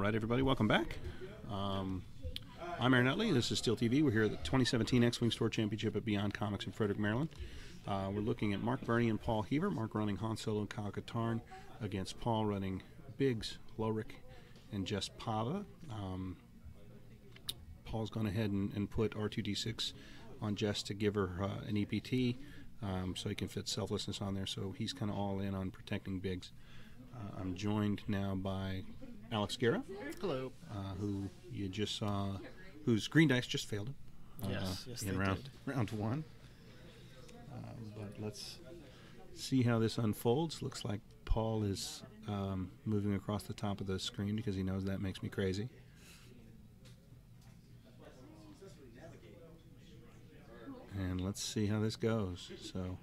right, everybody, welcome back. I'm Aaron Utley. This is Steel TV. We're here at the 2017 X-Wing Store Championship at Beyond Comics in Frederick, Maryland. We're looking at Mark Burney and Paul Heaver. Mark running Han Solo and Kyle Katarn against Paul running Biggs, Lowrick, and Jess Pava. Paul's gone ahead and put R2D6 on Jess to give her an EPT so he can fit selflessness on there. So he's kind of all in on protecting Biggs. I'm joined now by Alex Guerra. Hello. Who you just saw, whose green dice just failed him. Yes, in round one. But let's see how this unfolds. Looks like Paul is moving across the top of the screen because he knows that makes me crazy. And let's see how this goes. So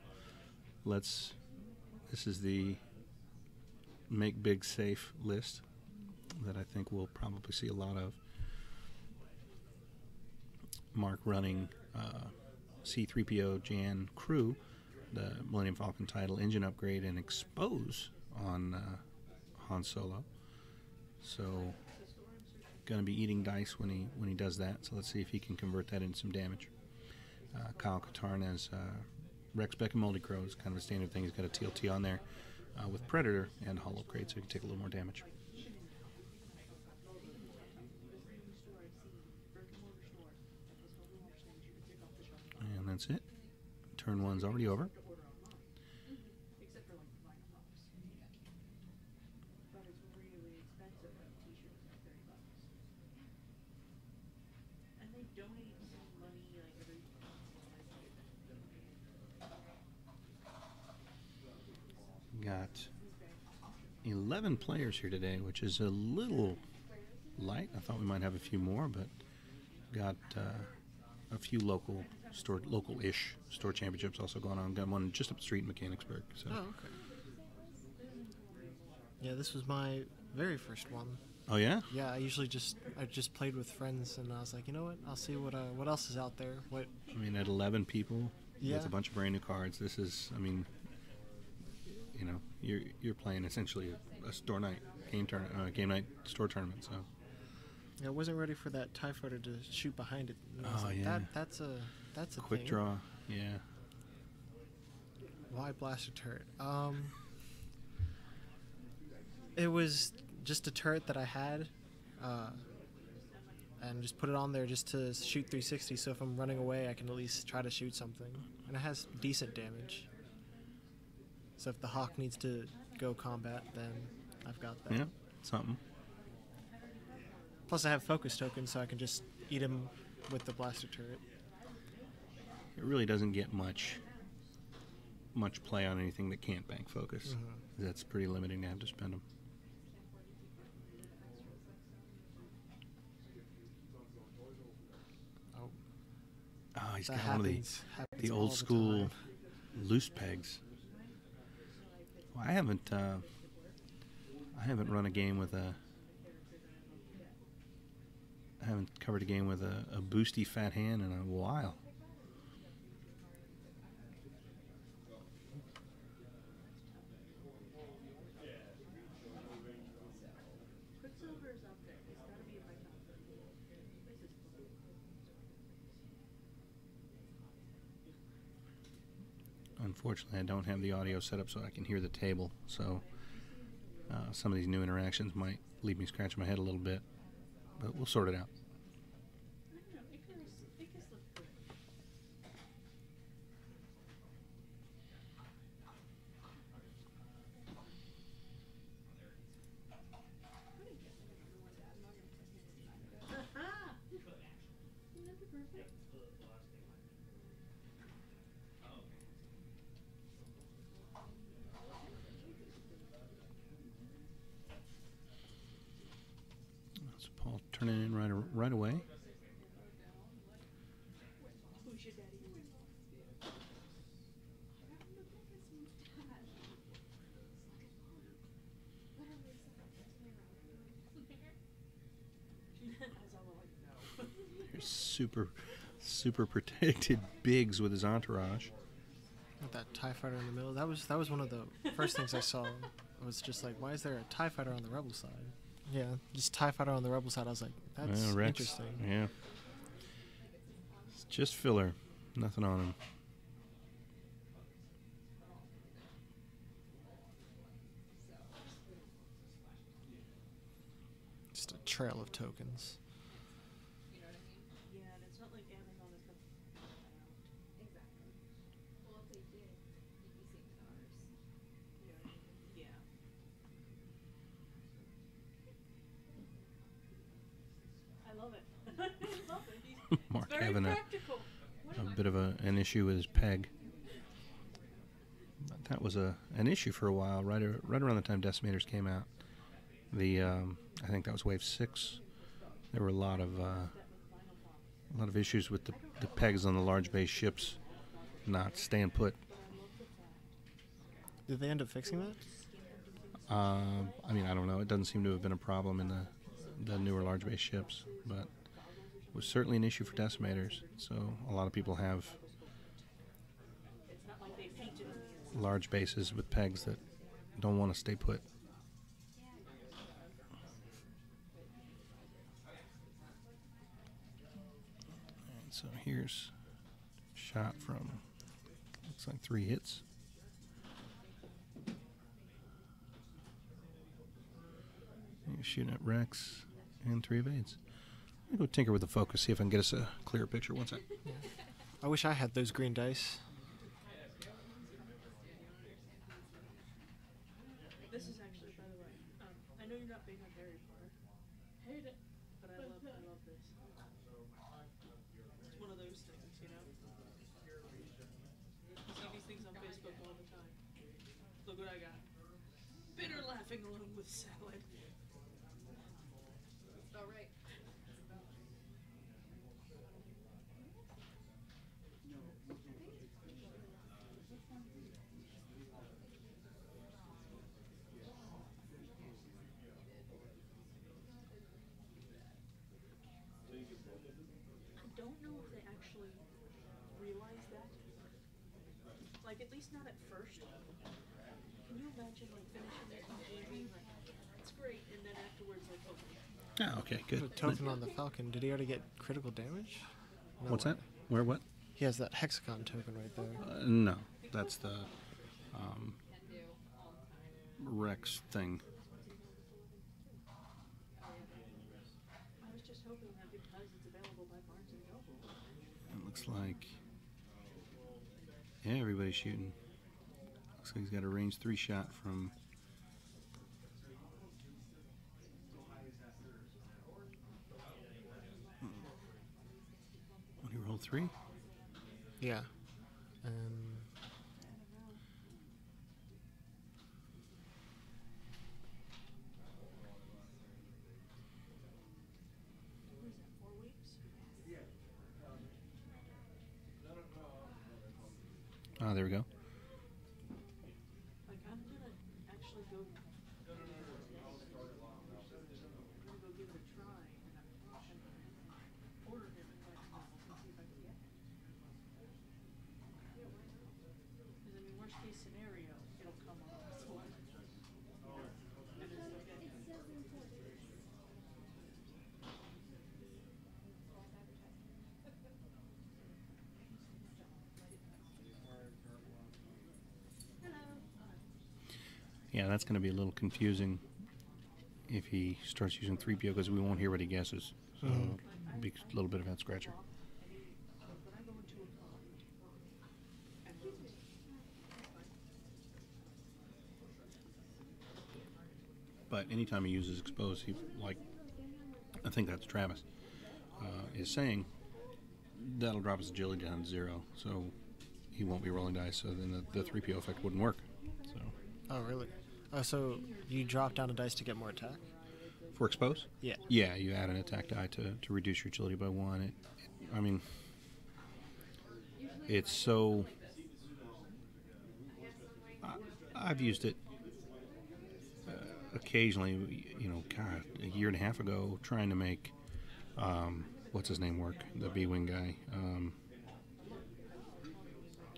this is the Make Big Safe list that I think we'll probably see a lot of. Mark running C-3PO Jan Crew, the Millennium Falcon title, engine upgrade, and expose on Han Solo. So going to be eating dice when he does that. So let's see if he can convert that into some damage. Kyle Katarn as Rex Beck and Moldy Crow is kind of a standard thing. He's got a TLT on there with Predator and Hull upgrade, so he can take a little more damage. And that's it. Turn one's already over. Got 11 players here today, which is a little light. I thought we might have a few more, but got a few local-ish store championships also going on. Got one just up the street in Mechanicsburg. So. Oh, okay. Yeah, this was my very first one. Oh yeah? Yeah, I just played with friends, and I was like, you know what? I'll see what else is out there. What? I mean, at 11 people yeah. with a bunch of brand new cards, this is, I mean, you know, you're playing essentially a store night game night store tournament. So. Yeah, I wasn't ready for that TIE fighter to shoot behind it. And I was like, yeah. That's a quick thing. Draw. Yeah. Why blaster turret? It was just a turret that I had, and just put it on there just to shoot 360. So if I'm running away, I can at least try to shoot something, and it has decent damage. So if the Hawk needs to go combat, then I've got that. Yeah, something. Plus I have focus tokens, so I can just eat him with the blaster turret. It really doesn't get much play on anything that can't bank focus. Mm-hmm. That's pretty limiting to have to spend them. Oh, he's got one of the old school loose pegs. Well, I haven't run a game with I haven't covered a game with a boosty fat hand in a while. Unfortunately, I don't have the audio set up so I can hear the table, so some of these new interactions might leave me scratching my head a little bit, but we'll sort it out. Paul turning in right away. There's super protected Biggs with his entourage. With that TIE fighter in the middle, that was one of the first things I saw. I was just like, why is there a TIE fighter on the Rebel side? Yeah, just TIE Fighter on the Rebel side. I was like, that's Rex, interesting. Yeah. It's just filler. Nothing on him. Just a trail of tokens. Yeah, and it's not like Amazon is the. Exactly. Well, if they did, you'd be seeing ours. Yeah. I love it. I love it. He's Mark very having practical. a bit of an issue with his peg. But that was an issue for a while, right around the time Decimators came out. I think that was Wave 6. There were a lot of issues with the pegs on the large base ships not staying put. Did they end up fixing that? I mean, I don't know. It doesn't seem to have been a problem in the newer large base ships, but it was certainly an issue for Decimators. So a lot of people have large bases with pegs that don't want to stay put. And so here's a shot from, looks like 3 hits. You're shooting at Rex and 3 evades. I'm going to go tinker with the focus, see if I can get us a clearer picture. One sec. I wish I had those green dice. This is actually, by the way, I know you're not big on Harry Potter. Hate it. But I love this. It's one of those things, you know? You see these things on Facebook all the time. Look what I got. Bitter laughing along with salad. All right. I don't know if they actually realize that. Like, at least not at first. Can you imagine, like, finishing it and being like, it's great, and then afterwards, like, okay. Oh, okay, good. The token on the Falcon. Did he already get critical damage? No What's way. that? Where, what? He has that hexagon token right there. No, that's the Rex thing. I was just hoping that because it's available by Barnes and Noble. It looks like, yeah, everybody's shooting. Looks like he's got a range 3 shot from. When he rolled 3? Yeah. What is that, 4 weeks? Ah, there we go. Like, I'm gonna actually go. I'm gonna go give it a try and order him and see if I can get it. Because, I mean, worst case scenario, it'll come on this one. And it's okay. Yeah, that's going to be a little confusing if he starts using 3PO because we won't hear what he guesses. So it'll be a little bit of a head scratcher. But I go into a car and But anytime he uses expose, he, like, I think that's Travis, is saying that'll drop his agility down to 0, so he won't be rolling dice, so then the 3PO effect wouldn't work. So Oh, really? Oh, so you drop down a dice to get more attack? for expose? Yeah. Yeah, you add an attack die to reduce your agility by 1. I mean, it's so. I've used it occasionally, you know, God, a year and a half ago, trying to make, what's his name work? The B-Wing guy.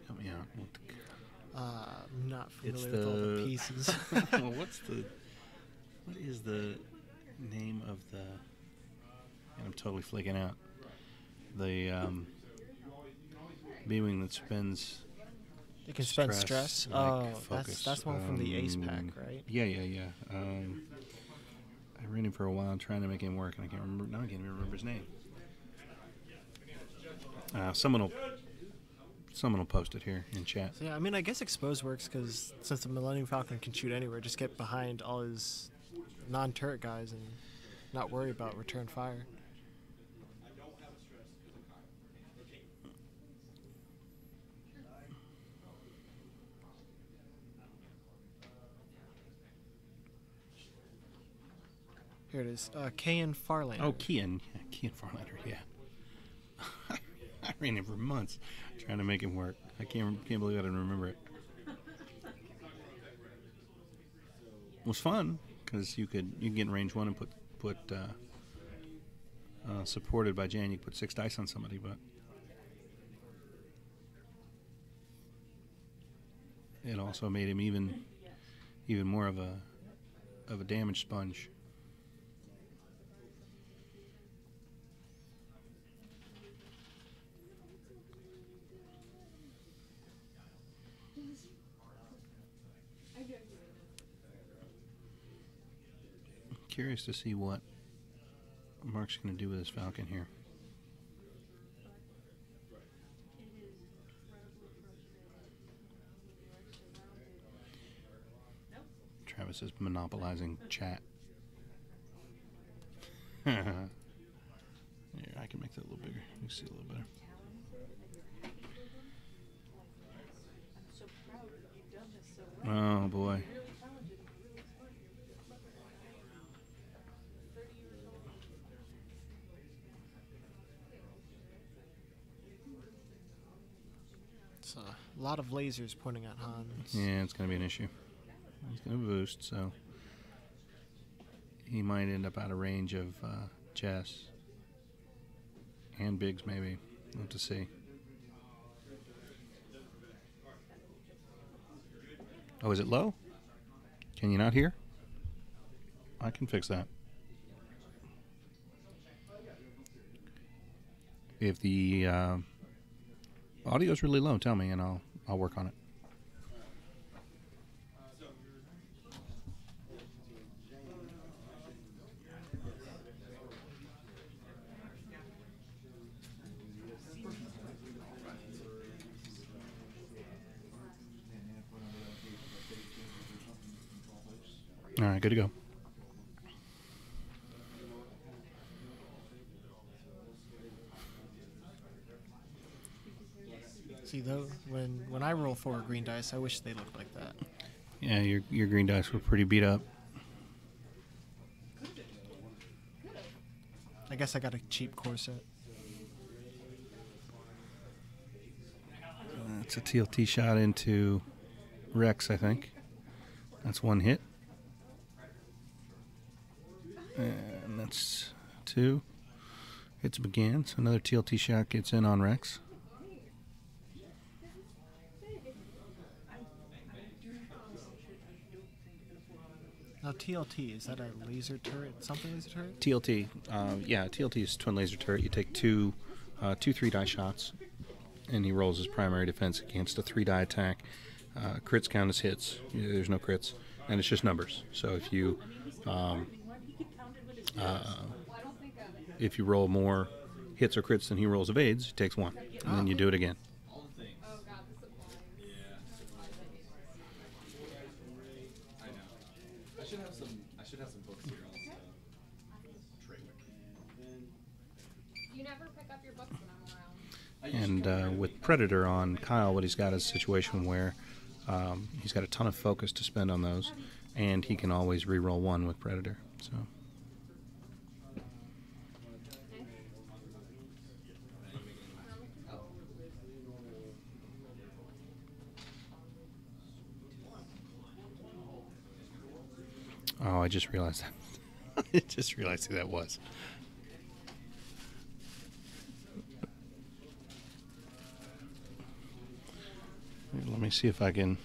Help me out. I'm not It's familiar with all the pieces. What is the name of the... And I'm totally flaking out. The B-wing that spends... It can spend stress. like Oh, focus. that's one from the Ace pack, right? Yeah. I ran him for a while trying to make him work, and I can't remember. Now I can't even remember his name. Someone will post it here in chat. So, yeah, I mean, I guess expose works because since the Millennium Falcon can shoot anywhere, just get behind all his non-turret guys and not worry about return fire. Here it is. Kian Farlander. Oh, Kian Farlander, yeah. I ran him for months trying to make him work. I can't believe I didn't remember it. It was fun because you could get in range one and put supported by Jan. You put 6 dice on somebody, but it also made him even more of a damage sponge. Curious to see what Mark's going to do with his Falcon here. Travis is monopolizing chat. Here, I can make that a little bigger. You can see a little better. Oh boy. It's a lot of lasers pointing at Hans. Yeah, it's going to be an issue. He's going to boost, so he might end up out of range of Jess and Biggs, maybe. We'll have to see. Oh, is it low? Can you not hear? I can fix that. If the audio is really low, tell me, and I'll work on it. All right, good to go. See, though, when I roll 4 green dice, I wish they looked like that. Yeah, your green dice were pretty beat up. I guess I got a cheap core set. It's a TLT shot into Rex, I think. That's 1 hit. And that's 2. Hits him again. So another TLT shot gets in on Rex. Now, TLT, is that a laser turret? Something laser turret? TLT, yeah, TLT is twin laser turret. You take two 3-die shots, and he rolls his primary defense against a 3-die attack. Crits count as hits. There's no crits, and it's just numbers. So if you roll more hits or crits than he rolls evades, he takes 1, and then you do it again. I should have some books here also. You never pick up your books when I'm around. And with Predator on Kyle, what he's got is a situation where he's got a ton of focus to spend on those, and he can always re-roll 1 with Predator. So. Oh, I just realized that. I just realized who that was. Let me see if I can.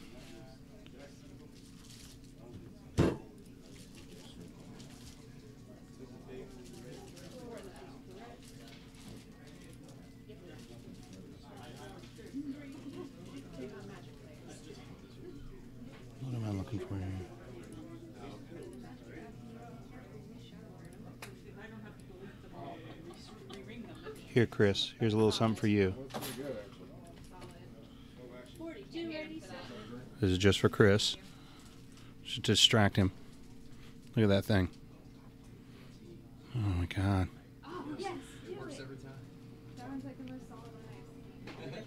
Here, Chris. Here's a little something for you. This is just for Chris. Should distract him. Look at that thing. Oh my God. Oh, yes, do Works it. every time. That one's like the most solid one I've seen. Look at that.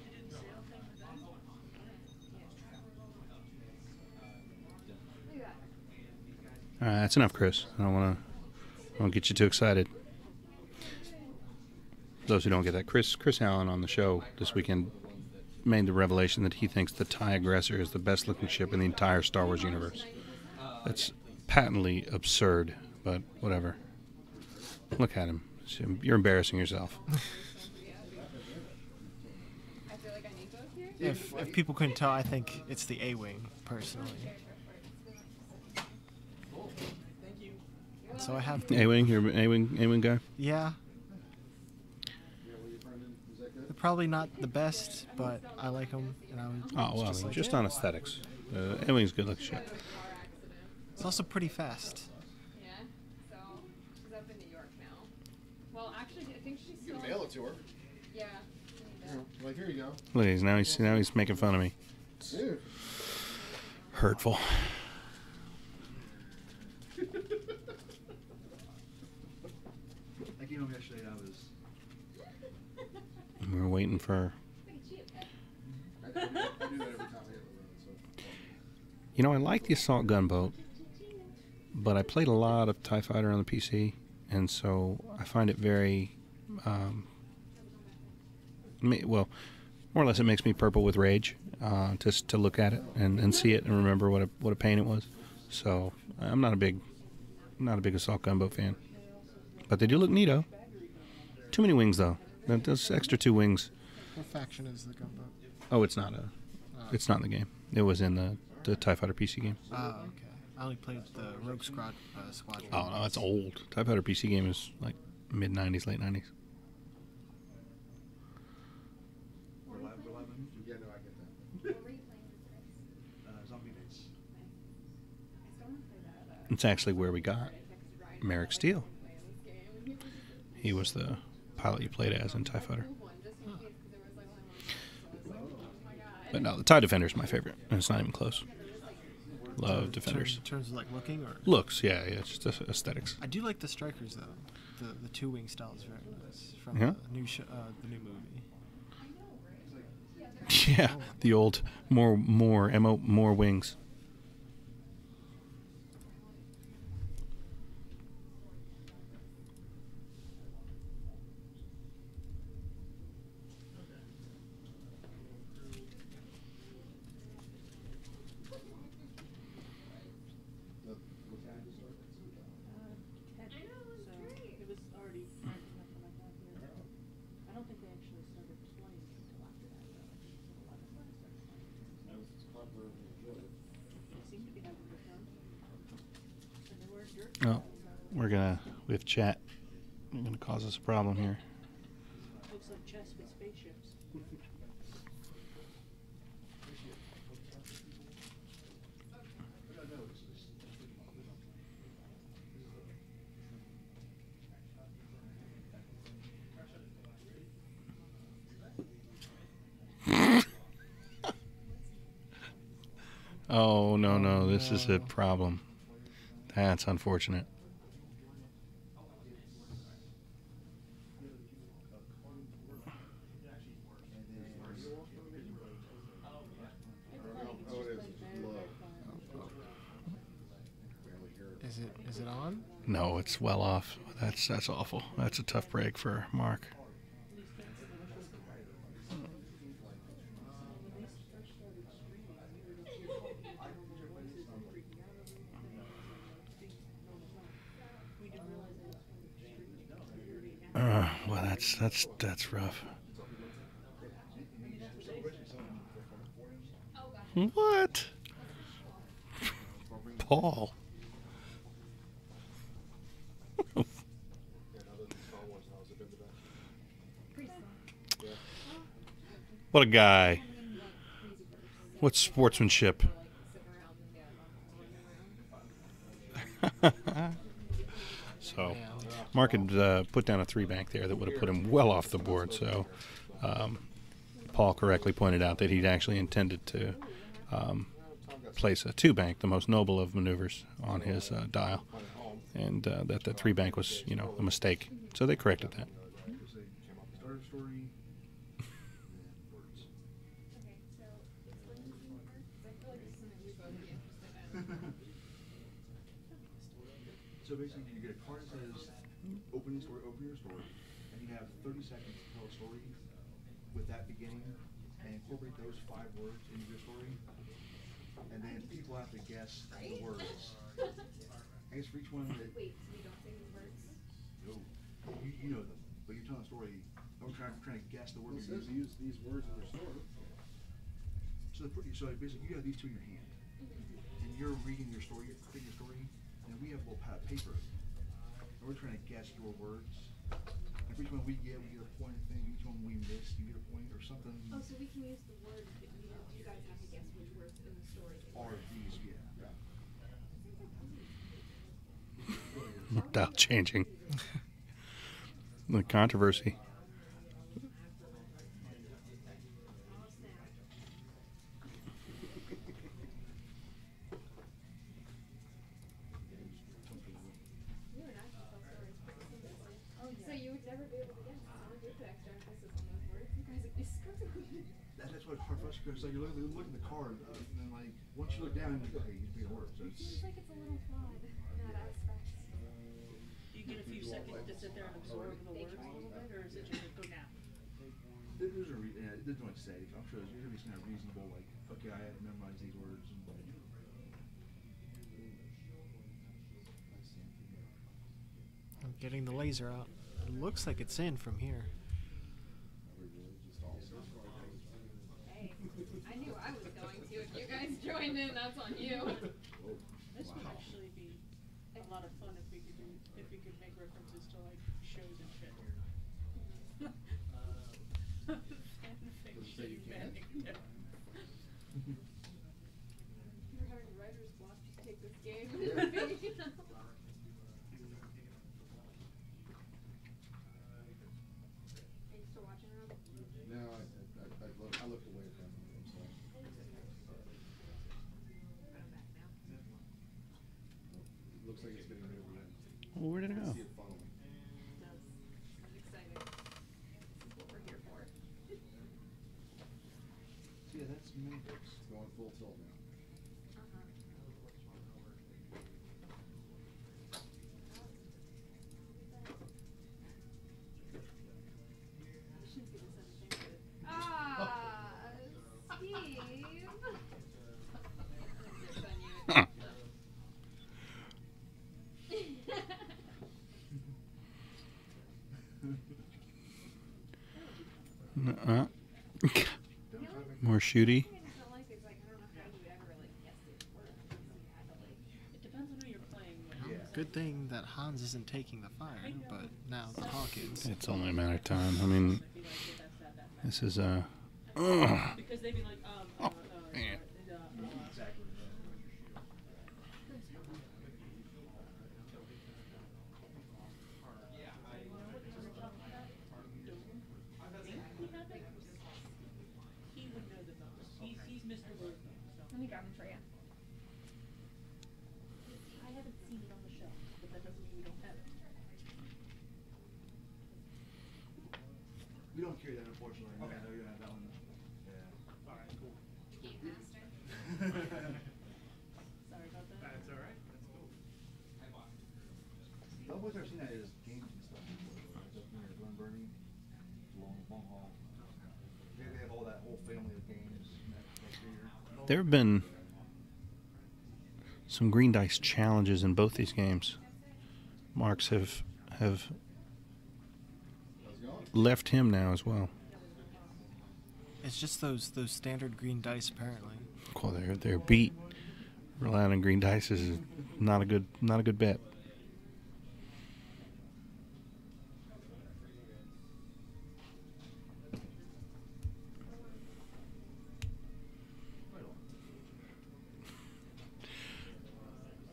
All right, that's enough, Chris. I don't get you too excited. For those who don't get that, Chris Allen on the show this weekend made the revelation that he thinks the TIE Aggressor is the best looking ship in the entire Star Wars universe. That's patently absurd, but whatever. Look at him. You're embarrassing yourself. I feel like I need both here. If people couldn't tell, I think it's the A-Wing, personally. So I have the... A-Wing, you're an A-Wing guy? Yeah. They're probably not the best, but I like them. And I would Oh, well, I mean, like, just yeah. on aesthetics. A-Wing's a good looking ship. It's also pretty fast. Yeah. So she's up in New York now. Well, actually, I think she's You still. can mail it to her. Yeah. Like, here you go. Look, now he's making fun of me. Dude. Hurtful. I came home yesterday and I was. We were waiting for. I do that every time I hit the road, so. You know, I like the assault gunboat, but I played a lot of TIE Fighter on the PC, and so I find it very, well, more or less it makes me purple with rage, just to look at it and see it and remember what a pain it was. So I'm not a big assault gunboat fan, but they do look neato. Too many wings though. Those extra 2 wings. What faction is the gunboat? Oh, it's not it's not in the game. It was in the TIE Fighter PC game. Oh, okay. I only played the Rogue Squadron. Oh no, it's old. TIE Fighter PC game is like mid '90s, late '90s. We're live. Yeah, no, I get that. What were you playing this race? Zombie base. I still want to play that. It's actually where we got Merrick Steele. He was the pilot you played as in TIE Fighter. But no, the TIE Defender is my favorite, and it's not even close. Love Defenders. In terms of like looking, or Looks, yeah, it's just aesthetics. I do like the Strikers though. The 2-wing style is very nice from Yeah? the new the new movie. Yeah, the old more wings. It was already ramping up when I got here. I don't think they actually started playing until after that, though. I think it was 11 when they started playing. They seem to be having a good time. And they were dirt. Oh, we have chat. We're gonna cause us a problem here. Looks like chess with spaceships. Oh no, this is a problem. That's unfortunate. Oh, it is. It's just low. Barely hear it. Is it on? No, it's well off. That's awful. That's a tough break for Mark. Well, that's rough. What? Paul. What a guy. What sportsmanship. So, Mark had put down a 3-bank there that would have put him well off the board. So Paul correctly pointed out that he'd actually intended to place a 2-bank, the most noble of maneuvers, on his dial, and that the 3-bank was, a mistake. So they corrected that. Start a story, then words. Okay, so explain to me first, 'cause I feel like this is something we'd both be interested in. So basically, you get a card that says, open your story, and you have 30 seconds to tell a story with that beginning, and incorporate those 5 words into your story, and then people have to guess the words. I guess for each one that... Wait, so you don't say these words? No, you know them, but you're telling a story. I'm trying to guess the Well, words. it says use these words in your story. So basically, you have these 2 in your hand, and you're reading your story, you're creating your story, and we have a little pad of paper, and we're trying to guess your words. And for each one we get a point thing. Each one we miss, you get a point or something. Oh, so we can use the words, but you guys have to guess which words in the story they Or were. these, yeah. Dial changing. The controversy. You and I can tell stories pretty seamlessly. Oh, yeah. So you would never be able to guess. So we put extra emphasis on those words. You guys would be screwed. That's what's hard for us because you're looking at the card, and then once you look down, you're like, okay, you can work. So It seems like it's a little flawed in that aspect. Do you get a few seconds to sit there and absorb the words a little bit, or is it just a go now? there's a it doesn't really say. I'm sure there's gonna be some kind of reasonable, okay, I have to memorize these words. And, I'm getting the laser out. It looks like it's in from here. Hey, I knew I was going to. If you guys joined in, that's on you. This would actually be a lot of fun if we could make references to shows and shit. Fan fiction, anecdote. You're having writer's block to take this game. Are you still watching, Rob? No, I looked away from it, so. Looks like it's getting moved in. Well, where did it go? See it following. I'm excited. This is what we're here for. so yeah, that's many books. It's going full tilt now. You shouldn't see this anything good. Ah, Steve. That's on you. Nuh-uh. More shooty. I just don't like it. It's like, I don't know how you would ever guess these words. You had to It depends on who you're playing with. Yeah. Good thing that Hans isn't taking the fire, but now the Hawk is. It's only a matter of time. I mean, Be like, yeah, that's that. this is Because they'd be like, man. Exactly. he would know the most. He's Mr. Word though. Let me grab them for you. I haven't seen it on the shelf, but that doesn't mean we don't have it. We don't carry that, unfortunately. Okay. No, you don't have that one. Yeah. All right, cool. Game master. Sorry about that. That's all right. That's cool. The only place I've seen that is games and stuff. Up near Burney, long haul. They have all that whole family of games. That theater. There have been some green dice challenges in both these games. Marks have How's it going? left him now as well. It's just those standard green dice, apparently. Well, they're beat. Relying on green dice is not a good bet.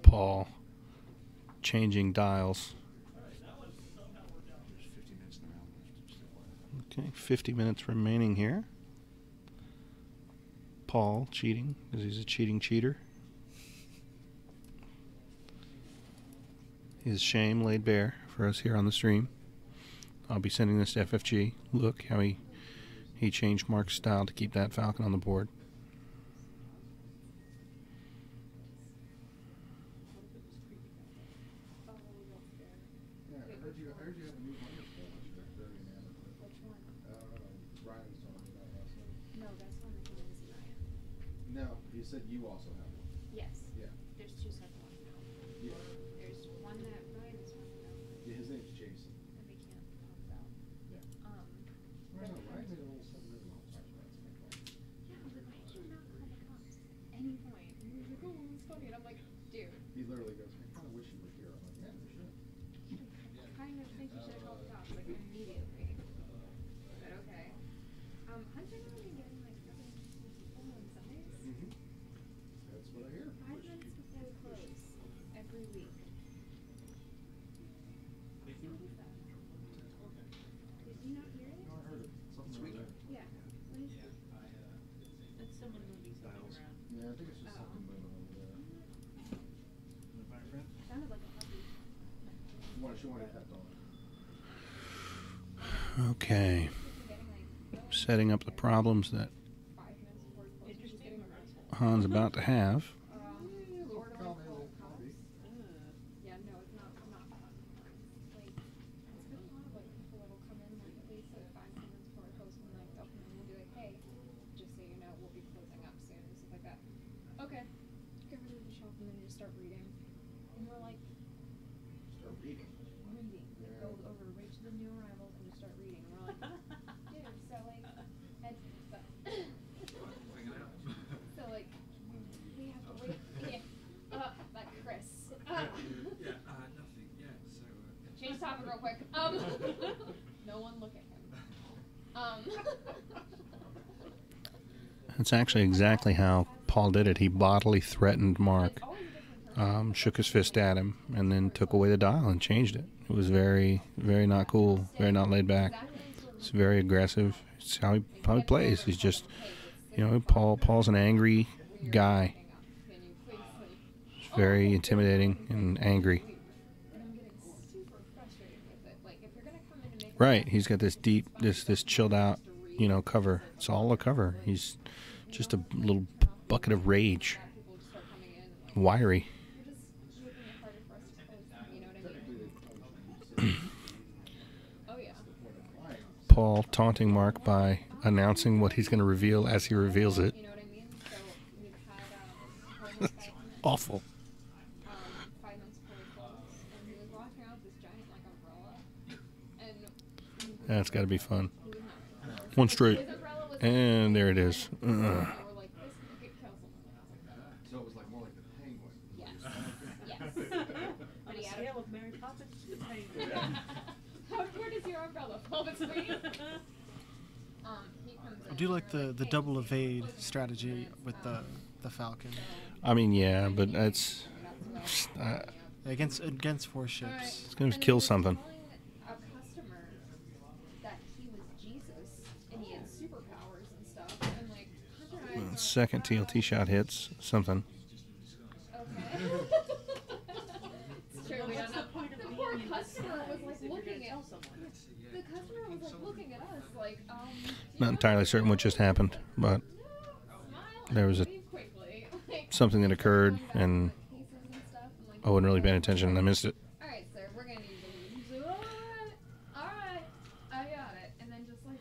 Paul changing dials 50 minutes remaining here. Paul cheating, because he's a cheating cheater. His shame laid bare for us here on the stream. I'll be sending this to FFG. Look how he changed Mark's style to keep that falcon on the board. Yeah, I heard you have a new hunter school, which you're very enamored with. Which one? Ryan was telling me about last night. No, that's one that came in to see Ryan. No, you said you also have one. Yes. Yeah. There's two separate ones now. Yeah. There's one that Ryan is running now Yeah, his name's Jason. that we can't talk about. Yeah. Um, I don't know, Ryan made a little something really long time ago. That's my point. yeah, but why did you not call the cops? Any point. And he was like, oh, it's funny. And I'm like, dude, He literally goes, I kind of wish you were here. I'm like, yeah, no shit. I kind of think you should have called the cops, like, immediately. But okay. Hunter and I have been getting, like, really interesting people on Sundays. Mm-hmm. That's what I hear. 5 minutes before we close, every week. Who's that? Did you not hear it? No, I heard it. Something over there. Yeah. What is it? That's someone moving something around. Yeah, I think it's just Oh. something moving over there. Sounded like a puppy. She wanted to have dog. Okay. Setting up the problems that 5 minutes before we close, she's getting arrested. Han's about to have. Lord Call me a call little cops. puppy. Yeah, no, it's not fun. Like, it's been a lot of, like, people that'll come in, like, at least, like, 5 minutes before we close, and, like, they'll come in and be like, hey, just so you know, we'll be closing up soon, and stuff like that. Okay. Get ready to shelf, and then you just start reading. And we're like, Start reading. reading. Like, Yeah. go over right to the new arrivals and just start reading. And we're like, dude, so, like, so, like, we have to wait. Yeah. Like Chris. Nothing. Yeah. So. Change topic real quick. No one look at him. That's actually exactly how Paul did it. He bodily threatened Mark, Always a different person. shook his fist at him, and then took away the dial and changed it. It was very, very not cool, very not laid back. It's very aggressive. It's how he plays. He's just, you know, Paul's an angry guy. Can you please sleep? He's very intimidating and angry. And I'm getting super frustrated with it. Like, if you're gonna come in and make Right. He's got this deep, this chilled out, you know, cover. It's all a cover. He's just a little bucket of rage. people just start coming in and, like, Wiry. you're just making it harder for us to close. You know what I mean? Oh yeah. Paul taunting Mark by announcing what he's going to reveal as he reveals it. You know what I mean? So we've had homeless guy come in, Awful. 5 minutes before we close, and he was walking around with this giant like umbrella, and That's got to be fun. he was not. One straight. His umbrella was And there it is. and we're like, this could kill someone. So it was like more like the penguin. Yes. Yes. On But a he had scale of Mary Poppins to the Penguin. Where does your umbrella fall between? He comes I in do like and we're the hey, double this is evade closing strategy time. with the Falcon I mean, yeah, but it's against 4 ships. It's gonna kill something. A customer that he was Jesus and he had superpowers and stuff, and like Hunter and I were Second TLT shot hits something. okay. It's true. We don't know. The poor customer was like looking at. The customer was like looking at us like Not entirely certain what just happened, but there was a quickly. Like, something that occurred, going back and to, like, cases and stuff, and, like, I wasn't really paying attention, and I missed it. all right, sir, we're gonna need to leave. He's like, all right, I got it. And then just like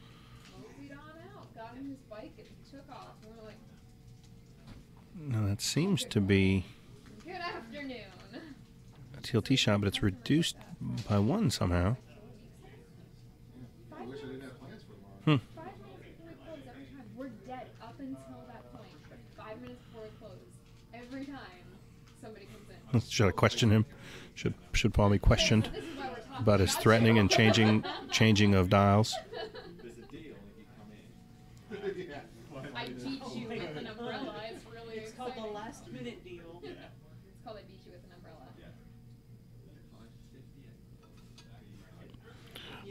moseyed on out, got on his bike and took off. And we're like, No, that seems to be good afternoon. a TLT shot, but it's reduced by 1 somehow. I wish I didn't have plans for Hmm. tomorrow. 5 minutes before we close every time. We're dead up until that point. But 5 minutes before we close, every time somebody comes in. Should I question him? Should Paul be questioned This is why we're talking about his threatening and changing of dials? There's a deal if you come in. Yeah. I beat you with an umbrella. It's really It's called the exciting. last minute deal. It's called I beat you with an umbrella.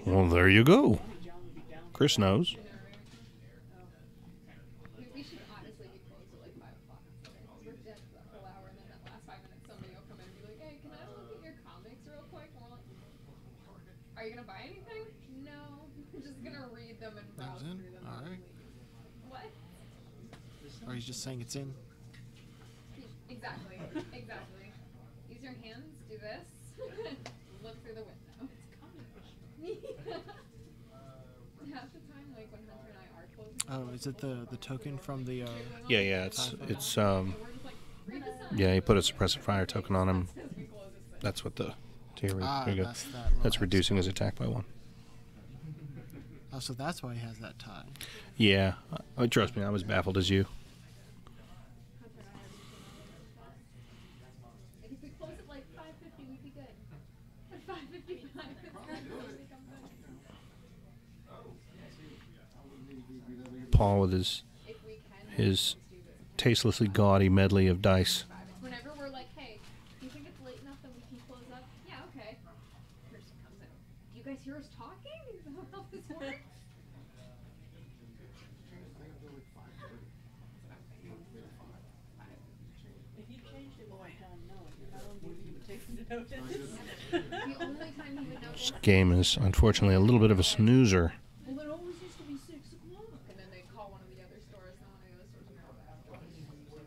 Well, there you go. John would be down for Chris knows. We should honestly be closed at like 5 o'clock. We're dead for that whole hour, and then that last 5 minutes, somebody will come in and be like, "Hey, can I look at your comics real quick?" And we're like, "Are you gonna buy anything?" "No, I'm just gonna read them and browse in? through them." All right. What? Or he's just saying it's in. Exactly. Exactly. Use your hands. Do this. Look through the window. Half the time, like when Hunter and I are closing. Oh, is it the token from the? Yeah. It's We're just like, read the sign. yeah. You put a suppressive fire token on him. We close at 6. That's what the. Here we Ah, go. that's that little That's reducing his extra. attack by 1. Oh, so that's why he has that tie. Yeah. Trust me, I'm as baffled as you. Like if we close at like 5:50, we'd be good. At 5:55, Paul with his if we can. his tastelessly gaudy medley of dice. Whenever we're like, "Hey, do you think it's late enough that we can close up?" "Yeah, okay." Person comes in. "Do you guys hear us talking? Is that how this works?" If you changed it while I'm knowing, not only would you take the notice. The only time he would know. This game is unfortunately a little bit of a snoozer. Well, it always used to be 6 o'clock. And then they'd call one of the other stores, and one of the other stores would call back.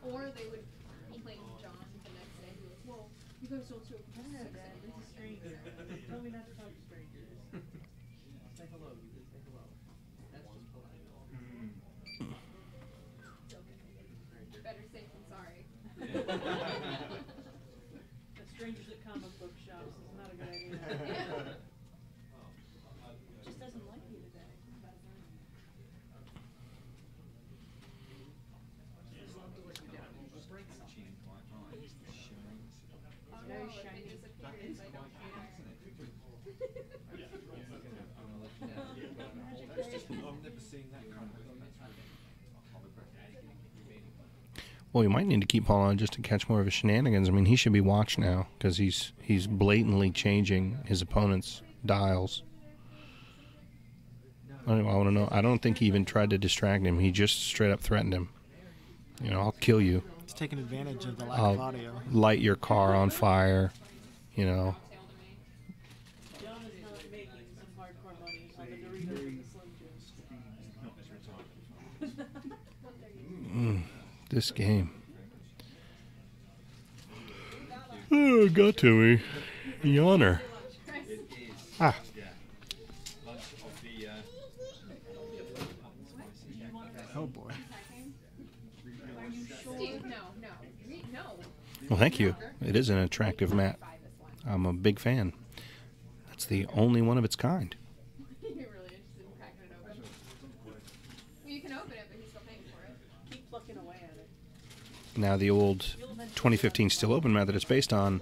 Or they would complain to John the next day. He was, "Well, you guys don't serve I don't know, Dad. It's a stranger. Tell me not to talk to strangers. Say hello. You can say hello. That's just polite. better safe than sorry." But strangers at comic book shops is not a good idea. Just doesn't like you today. Very shiny. I've never seen that kind of thing. Well, you might need to keep Paul on just to catch more of his shenanigans. I mean, he should be watched now because he's blatantly changing his opponent's dials. I want to know. I don't think he even tried to distract him. He just straight up threatened him. You know, I'll kill you. He's taking advantage of the lack of I'll audio. light your car on fire. You know. John is not making some hardcore money on the Doritos and the Slim Jims. This game. Oh, got to me. Yawner. Ah. Oh boy. Steve, no. Well, thank you. It is an attractive mat. I'm a big fan. That's the only one of its kind. You're really interested in cracking it open. Well, you can open it, but he's still paying for it. Keep plucking away at it. Now, the old 2015 Still Open mat that it's based on,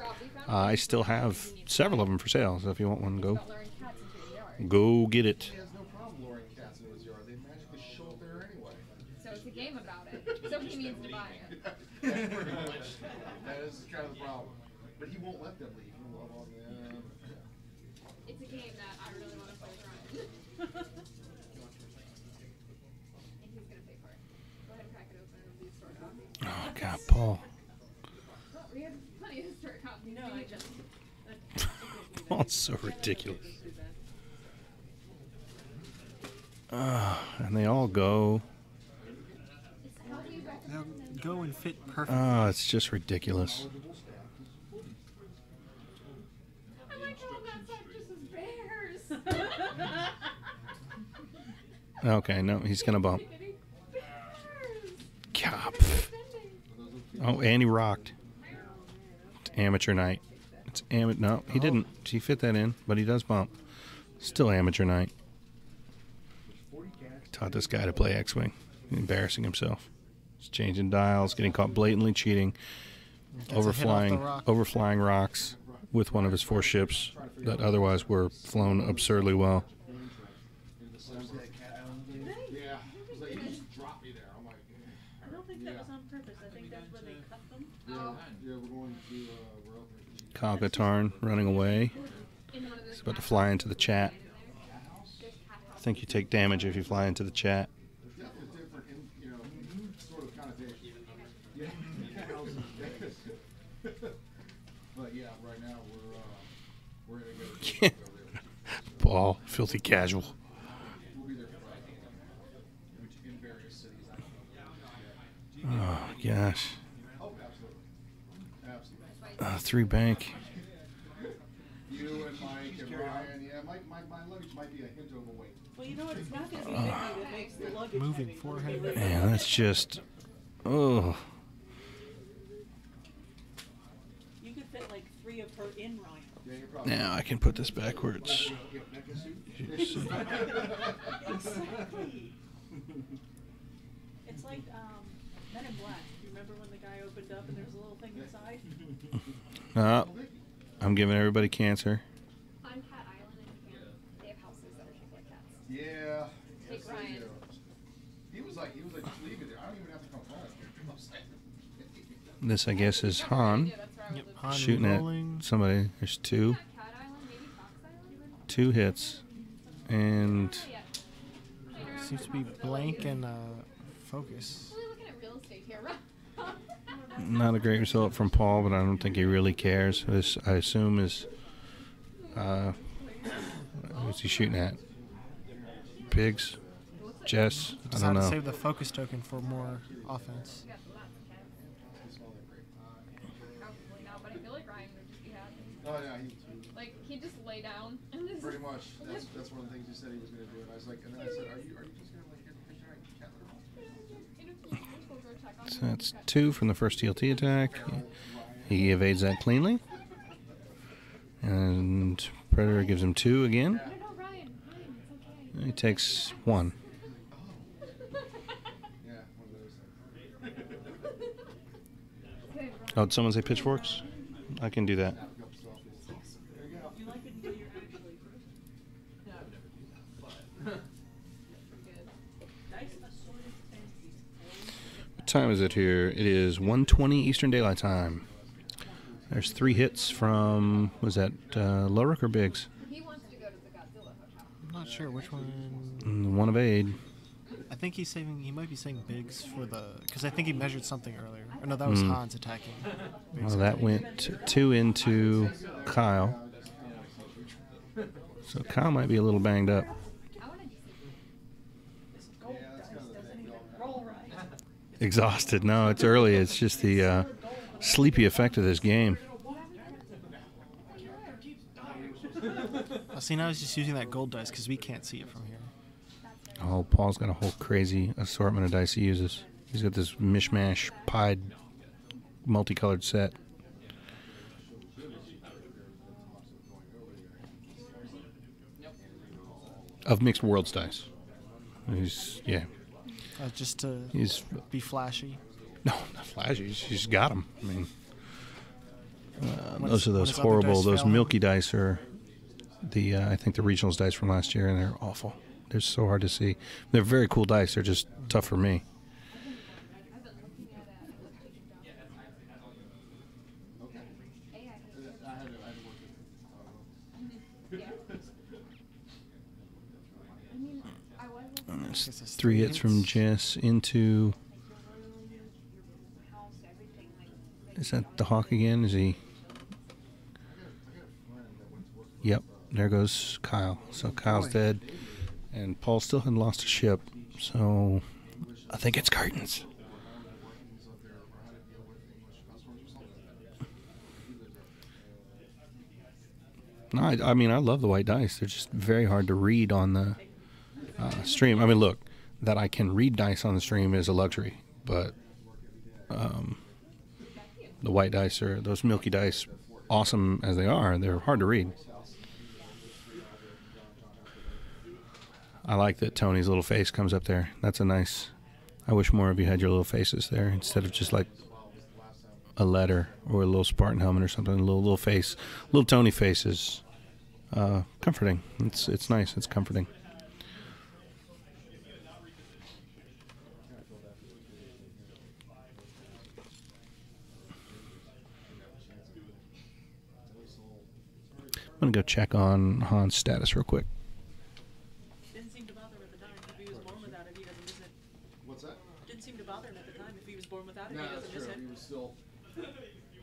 I still have several of them for sale. So if you want one, About luring cats into your yard. go get it. He has no problem luring cats into his yard. They magically show up there anyway. So it's a game about it. So he needs to buy it. Pretty much. That is kind of the problem. But he won't let them leave. He'll love on them. It's a game that I really want to play with Ryan. And he's going to pay for it. Go ahead and crack it open and it'll be a store copy. Oh, God, Paul. Well, we have plenty of store copies. No, We I need just. them. Paul's so ridiculous. And they all go. It's how we They'll recommend go and fit perfectly. Oh, it's just ridiculous. I like how on that side just says bears. Okay, no, he's going to bump. Bears. God. Defending. Oh, and he rocked. It's amateur night. It's no, he didn't. He fit that in, but he does bump. Still amateur night. Taught this guy to play X-Wing. Embarrassing himself. He's changing dials, getting caught blatantly cheating, Gets a hit off the rock. overflying rocks with one of his 4 ships that otherwise were flown absurdly well. Yeah. He's like, he just dropped me there. I'm like, I don't think that was on purpose. I think that's where they cut them. Oh, yeah, we're going to, we're opening. Kagatarn running away. in one of those He's about to fly into the chat. there's cat I think you take damage if you fly into the chat. There's definitely different, sort of connotation. Yeah. But yeah, right now we're gonna go to Paul, filthy casual. We'll be there Friday, in various cities. Oh gosh. Oh, absolutely. 3 bank. You and Mike and Ryan, yeah, my luggage might be a hint overweight. Well, you know what? It's not going to be Vicky that makes the luggage Moving heavy. forehead. Man, that's just. Oh. You could fit like 3 of her in Ryan. Yeah, you're probably Now I can put this backwards. Exactly. It's like Men in Black. You remember when the guy opened up and there was a little thing inside? I'm giving everybody cancer. On Cat Island in camp, they have houses that are shaped like cats. Yeah. Take Ryan. He was like, just leave it there. I don't even have to come home. This, I guess, is Han Yeah, that's where I Yep, was Han shooting rolling. at somebody. There's 2. Cat Island, maybe Fox Island? 2 hits. And Oh, yeah. Seems to be blank and focus. We're looking at real estate here, right? not a great result from Paul, but I don't think he really cares. This, I assume, is. What's he shooting at? Pigs? Jess? I don't Decided to know. save the focus token for more offense. Probably not, but I feel like Ryan would just be happy. Oh yeah, Like, he'd just lay down and just... pretty much. That's one of the things he said he was going to do. And I was like, and then I said, are you just going to like get the picture and cat litter? So that's 2 from the first TLT attack. He evades that cleanly. And Predator gives him 2 again. No, Ryan, it's okay. He takes 1. Yeah, one of those things. Okay, Oh, did someone say pitchforks? I can do that. Do you like it until you're actually proof? No. Dice assorted tendencies. What time is it here? It is 1:20 Eastern Daylight Time. There's 3 hits from, was that Lurk or Biggs? He wants to go to the Godzilla hotel. I'm not sure which one. 1 of aid. I think he's saving. He might be saying Biggs for the, because I think he measured something earlier. Or no, that was Hans attacking. Biggs. Well, that went 2 into Kyle. So Kyle might be a little banged up. I want to see. This gold dice doesn't even roll right. Exhausted. No, it's early. It's just the sleepy effect of this game. See, now he's just using that gold dice because we can't see it from here. Oh, Paul's got a whole crazy assortment of dice he uses. He's got this mishmash pied multicolored set. Of Mixed Worlds dice. He's, yeah. Just to He's, be flashy. no, not flashy. She's got them. I mean, When those are when those his other horrible, dice those fail him. milky dice are the, I think the regionals dice from last year, and they're awful. They're so hard to see. They're very cool dice. They're just tough for me. I've been looking at Okay. AI. I had to work it. Yeah. I mean, I was looking And Guess there's it's 3 3 hits from hits. Jess into. Is that the Hawk again? Is he? Yep. There goes Kyle. So Kyle's Boy. dead, and Paul still hadn't lost a ship. So I think it's curtains. No, I mean I love the white dice. They're just very hard to read on the stream. I mean, look, that I can read dice on the stream is a luxury, but the white dice are those milky dice, awesome as they are, they're hard to read. I like that Tony's little face comes up there. That's a nice. I wish more of you had your little faces there instead of just like a letter or a little Spartan helmet or something. A little face, little Tony face is comforting. It's nice. It's comforting. I'm gonna go check on Han's status real quick. Didn't seem to What's that? Didn't seem to bother him at the time. If he was born without it, No, he that's doesn't true. miss it. He was still.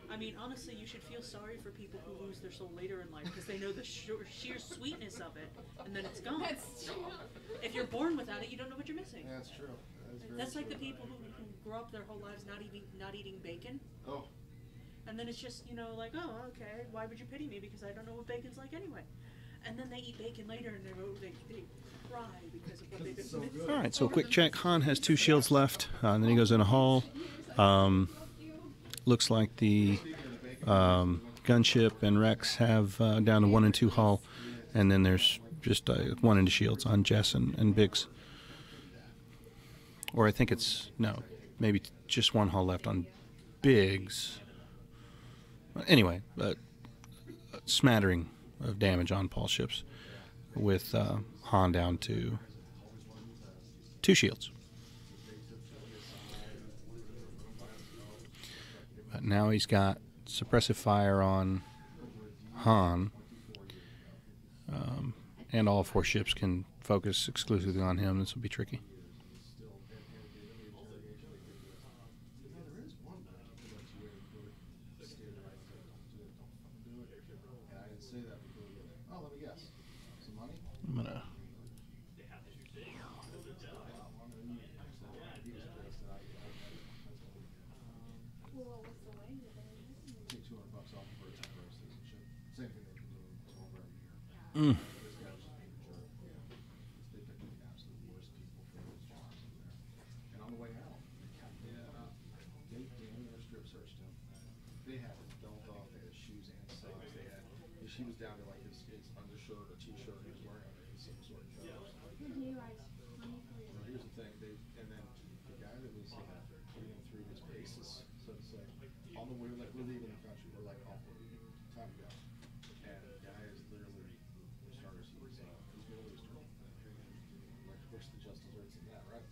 I mean, honestly, you should feel sorry for people who lose their soul later in life because they know the sheer sweetness of it, and then it's gone. That's true. If you're born without it, you don't know what you're missing. That's true. That's like the people who grow up their whole lives not eating bacon, Oh, and then it's just like, oh, okay, why would you pity me because I don't know what bacon's like anyway, and then they eat bacon later and they cry because of what they've been so missing. good. All right, so quick check. Han has 2 shields left, and then he goes in a haul. Looks like the gunship and Rex have down to 1 and 2 hull, and then there's just 1 into shields on Jess and Biggs. Or I think it's, no, maybe just 1 hull left on Biggs. Anyway, a smattering of damage on Paul's ships with Han down to 2 shields. But now he's got suppressive fire on Han, and all 4 ships can focus exclusively on him. This will be tricky. I'm gonna. Well, what's the way that they're Take $200 off for a temporary citizenship. Same thing they can do over every year. Mm. This guy was just being a jerk. They picked the absolute worst people for those jobs in there. And on the way out, they kept they damn near strip searched him. They had his belt off, they had his shoes and socks. They had his shoes down to like his undershirt or t-shirt he was wearing underneath some sort of shirt. Here's the thing, and then the guy that was putting him through his paces, so to say, on the way, like we're leaving the country, we're like off time to go, and the guy is literally, for starters, he's Middle Eastern, like of course the just desserts in that, right?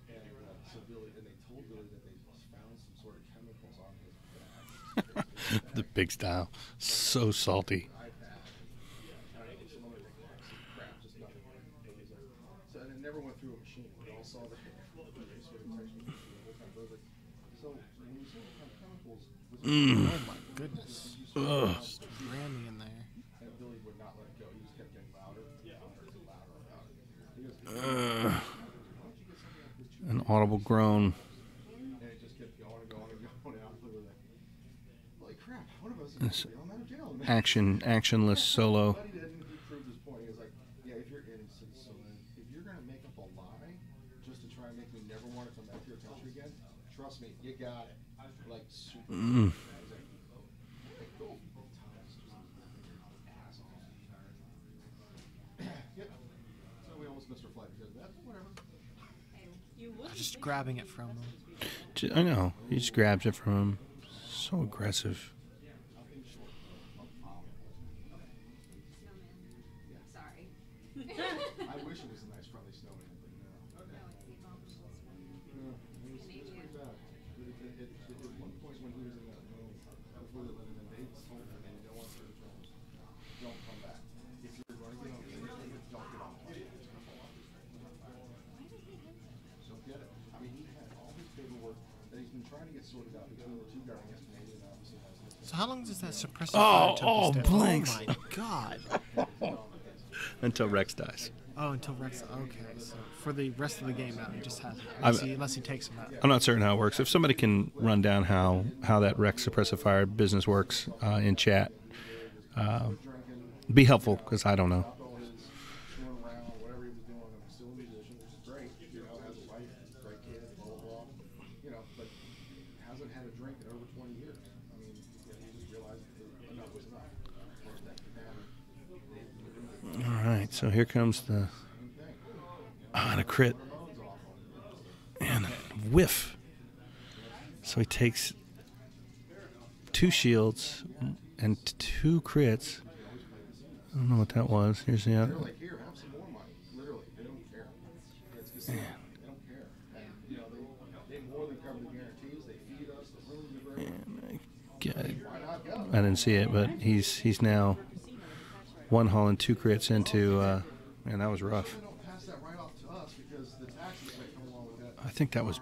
And so Billy, and they told Billy that they found some sort of chemicals on his back. The big style. So salty. So, and it never went through a machine. We all saw that. So when you say chemicals, Oh my goodness. Ugh. Just ran me in there. and Billy would not let it go. He just kept getting louder, louder. He goes, why don't you get something like this? An audible groan. And it just kept going and going and going out. Holy crap! One of us This is going out of jail. actionless solo. But he didn't. He proved his point. He was like, yeah, if you're innocent, so then if you're gonna make up a lie just to try and make me never want to come back to your country again, trust me, you got it. Like super. Mm. Yep. So we almost missed our flight because of that. But whatever. You would Just grabbing it from him. I know. He just grabs it from him. So aggressive. Sorry. I wish it was a nice friendly snowman, but no. No, it's the abominable one. No, it was pretty bad. At one point when he was in that room, before they let him in, they told him, and you don't want to hurt his don't come back. If you're going to get on the plane, don't get on the plane. Don't get it. I mean, he had all his paperwork that he's been trying to get sorted out between the 2 guardians, Canadian obviously has this. So how long does that suppressive Oh, fire temp stay? blanks. Oh my god. Until Rex dies. Oh, until Rex. Okay, so for the rest of the game now, he just has it. I'm- Unless he takes him out. I'm not certain how it works. If somebody can run down how that Rex suppressive fire business works in chat, be helpful, because I don't know. All his screwing around, whatever he was doing, I'm still a musician, which is great. You know, has a wife, great kid, blah, blah, blah. You know, but hasn't had a drink in over 20 years. I mean, he just realized that enough was enough. Of course, that can happen. All right, so here comes the and a crit and a whiff. So he takes 2 shields and 2 crits. I don't know what that was. Here's the other. They're like, here, have some more money. Literally, they don't care. It's just, they don't care. And, you know, they more than cover the guarantees. They feed us. The rooms are great. Why not go? I didn't see it, but he's now 1 hull and 2 crits into. Man, that was rough. They don't pass that right off to us because the taxes that come along with that I think that was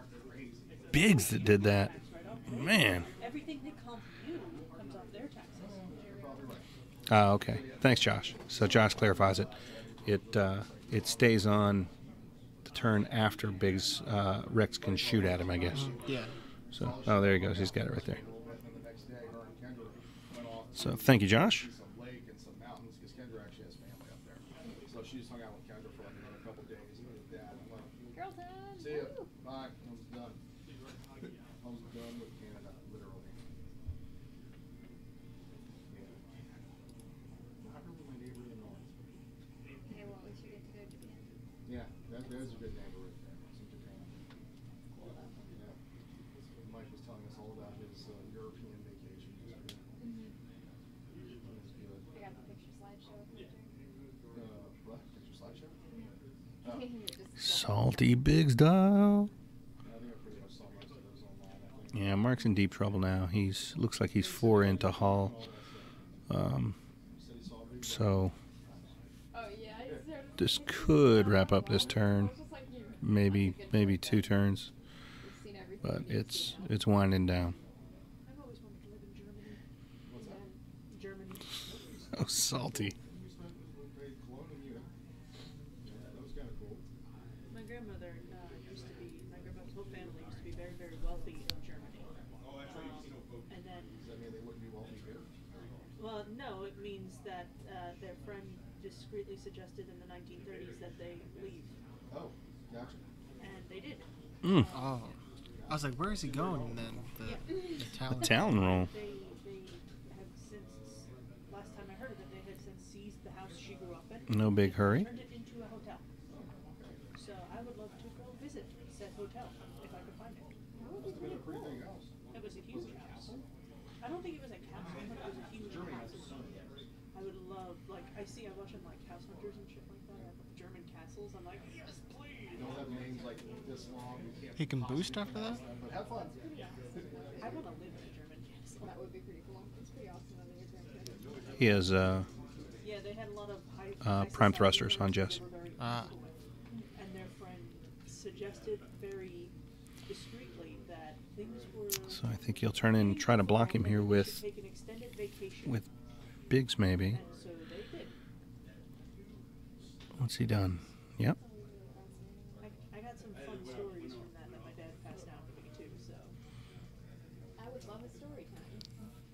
Biggs that did that. Man. Everything they comp you comes off their taxes. Okay. Thanks, Josh. So Josh clarifies it. It stays on the turn after Biggs. Rex can shoot at him, I guess. Yeah. So, oh, there he goes. He's got it right there. So, thank you, Josh. Some lake and some mountains because Kendra actually has family up there. So she just hung out with Kendra for like another couple of days with his dad. I'm like, Girl time. see ya. Woo. Bye. I was done. I was done with Canada, literally. Yeah. Not really my neighbor in North. Hey, well, at least you get to go to Japan. Yeah, that is a good neighborhood there. It's in Japan. Cool though. Yeah. Mike was telling us all about his European vacation. It was good. It was good. I got the picture slideshow with you. What? Picture slideshow? Just Salty Biggs dial. I think I pretty much saw most of those online. I think. Yeah, Mark's in deep trouble now. Looks like he's 4 into Hall. So Oh yeah, I just heard this could wrap up this turn. just like you. Maybe 2 turns. You've seen everything. But you've seen it's winding down. I've always wanted to live in Germany. What's that? Germany. Oh, salty. You spent paid cologne in Munich. Yeah, that was kind of cool. My grandmother my grandmother's whole family used to be very, very wealthy in Germany. And then, Does that mean they wouldn't be wealthy here? well, no, it means that their friend discreetly suggested in the 1930s that they leave. Oh, gotcha. And they did. Oh. I was like, where is he going? And then the talent. Talon roll. They have since, last time I heard of it, they had since seized the house she grew up in. No big hurry. Turned it into a hotel. So I would love to go visit said hotel if I could find it. That would be It's pretty a pretty cool. big house. It was a huge house. I don't think it was a castle, but it was a huge house. I would love, like, I watch on like House Hunters and shit like that. I have German castles. I'm like, yes, please. You don't have names like this long. You can't He can boost after that? But have fun. I want to live in a German castle. That would be pretty cool. It's pretty awesome that your grandkids. He has Yeah, they had a lot of high prime society thrusters on friends, Jess. they were very Ah. into it. And their friend suggested very discreetly that things were. So I think he'll turn in and try to block him here with Take an extended vacation. Biggs maybe. And so they did. What's he done? Yep. I got some fun stories from that my dad passed down to me too. So I would love a story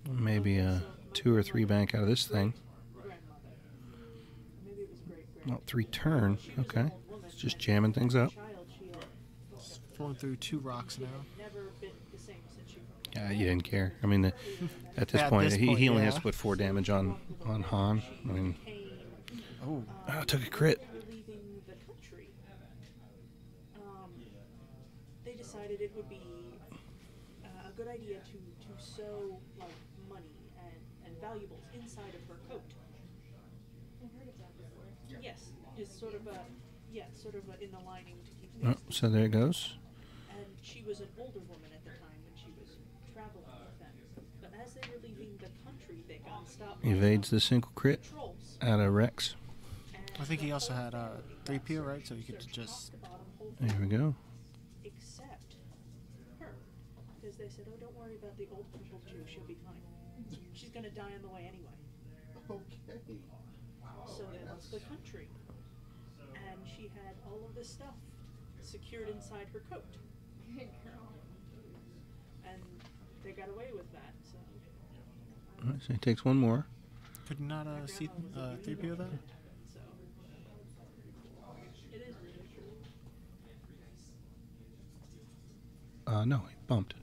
time. Maybe a 2 or 3 bank out of this thing. grandmother, maybe it was great Well, grandmother. 3 turn. Okay. It's just jamming things up. Child, she had Flowing through 2 rocks now. never been the same since she. Yeah, you didn't care. I mean, at this At point, this he point, only has yeah. to put 4 damage on Han. I mean, Oh. took a crit. They were leaving the country. They decided it would be a good idea to sew like money and valuables inside of her coat. I've heard of that before. Yes, just sort of in the lining to keep Oh, things. so there it goes. And she was an older woman at the time when she was traveling with them. But as they were leaving the country, they got stopped by Evades some the single crit patrols. out of Rex. And I think he the also whole had family 3PO, got right? So he could searched just. top to bottom, whole There we family, go. except her, because they said, "Oh, don't worry about the old crippled Jew. She'll be fine. She's gonna die on the way anyway." Okay. So they left the country, and she had all of this stuff secured inside her coat, Good girl. and they got away with that. So. All right, so he takes 1 more. Could not see 3PO that? So it is really true. No, he bumped.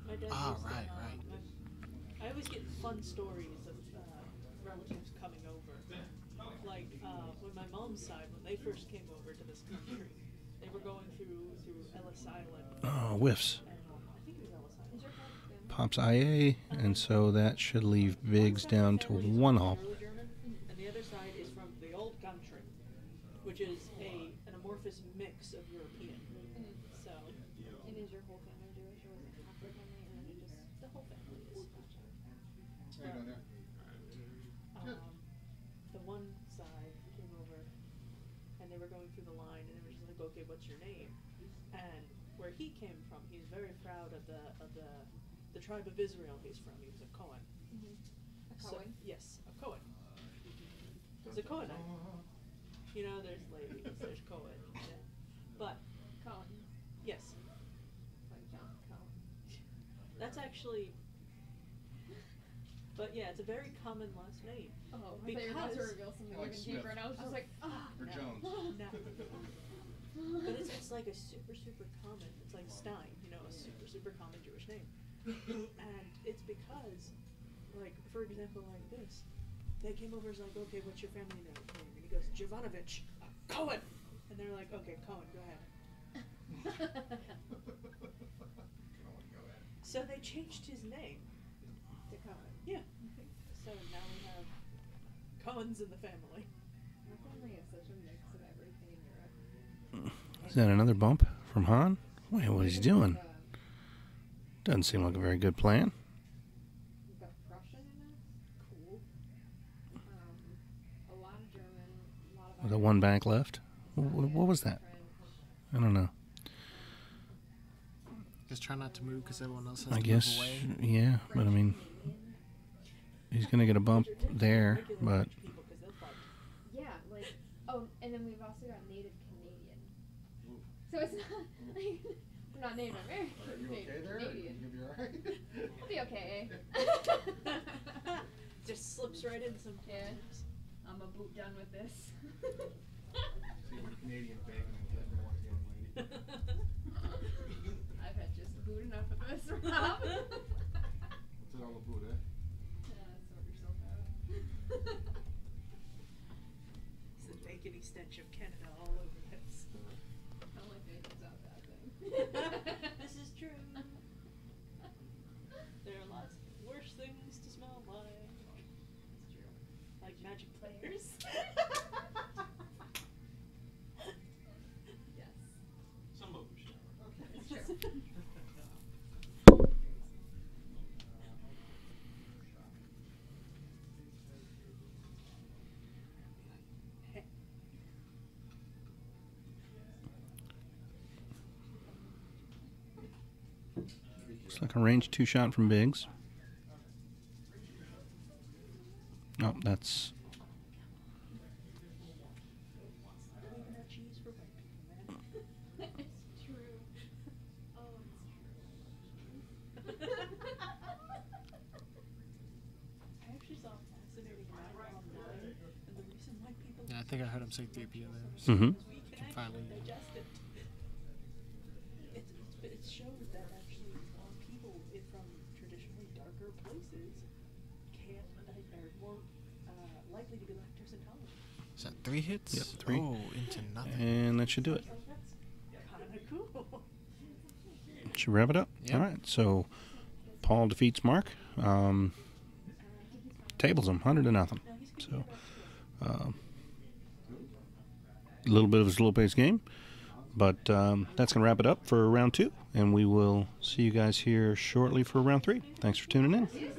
My dad Ah, used to, right. I always get fun stories of relatives coming over. Like when my mom's side, when they first came over to this country, they were going through Ellis Island. Oh, whiffs. And I think it was Ellis Island. Is your phone? Pops IA, and so that should leave Biggs down to 1 hull. Early German, and the other side is from the old country, which is an amorphous mix of European. So And is your whole family Jewish, or is it half the family, and then you just the whole family is. How you doing there? The one side came over, and they were going through the line, and they were just like, "Okay, what's your name?" And we're came from. He's very proud of the tribe of Israel he's from. He was a Cohen. A So, Cohen? yes, a Cohen. He's a Cohenite. You know, there's Levies, there's Cohen. Yeah. But Cohen. yes, Like John Cohen. that's actually. But yeah, it's a very common last name. Oh, I thought you were about to Because- reveal something Like even Smith. deeper, and I was just like, ah. Or No. Jones. No. But it's like a super common. It's like Stein, you know, a super common Jewish name. And it's because, like, for example, like this, they came over and was like, okay, what's your family name? And he goes, Jovanovich, Cohen. And they're like, okay, Cohen, go ahead. So they changed his name. To Cohen. Yeah. So now we have Cohens in the family. My family is such a mix of everything in Europe. Is that another bump from Han? Wait, what is he doing? Uh, Doesn't seem like a very good plan. We've got Prussian in it. Cool. A lot of German, a lot of With a one back left? What was that? I don't know. Just try not to move because everyone else has I to guess, move away. yeah, but I mean, he's going to get a bump there, Regular but French people, 'cause they'll fight. Yeah, like, oh, and then we've also got Native Canadian. So it's not like, we're not Native American. Are you okay Native there? Canadian. You gonna be alright? I'll be okay. Just slips right in sometimes. Yeah. I'm a boot done with this. See, we're Canadian begging with that one young lady. I've had just boot enough of this, Rob. What's it all about, eh? Sort yourself out. It's the bacony stench of Canada all over this. I don't like bacon's not a bad thing. This is true. There are lots worse things to smell like. It's true. Like magic players. Yes. Some of them should. It's true. looks like a range 2 shot from Biggs. Oh, that's We even have cheese for white people, man. It's true. Oh, it's true. I actually saw a fascinating amount online, and the reason why people Yeah, I think I heard him say 3PO there. So Mhm. is we can finally- actually digest it. It shows that actually people from traditionally darker places can are more likely to be lactose intolerant. Is that 3 hits? Yep, 3. Oh, into nothing. And that should do it. Like, that's kind of cool. Should wrap it up. Yep. All right. So Paul defeats Mark. Tables him 100 to nothing. Now he's So gonna a little bit of a slow paced game, but that's going to wrap it up for round 2, and we will see you guys here shortly for round 3. Thanks for tuning in. get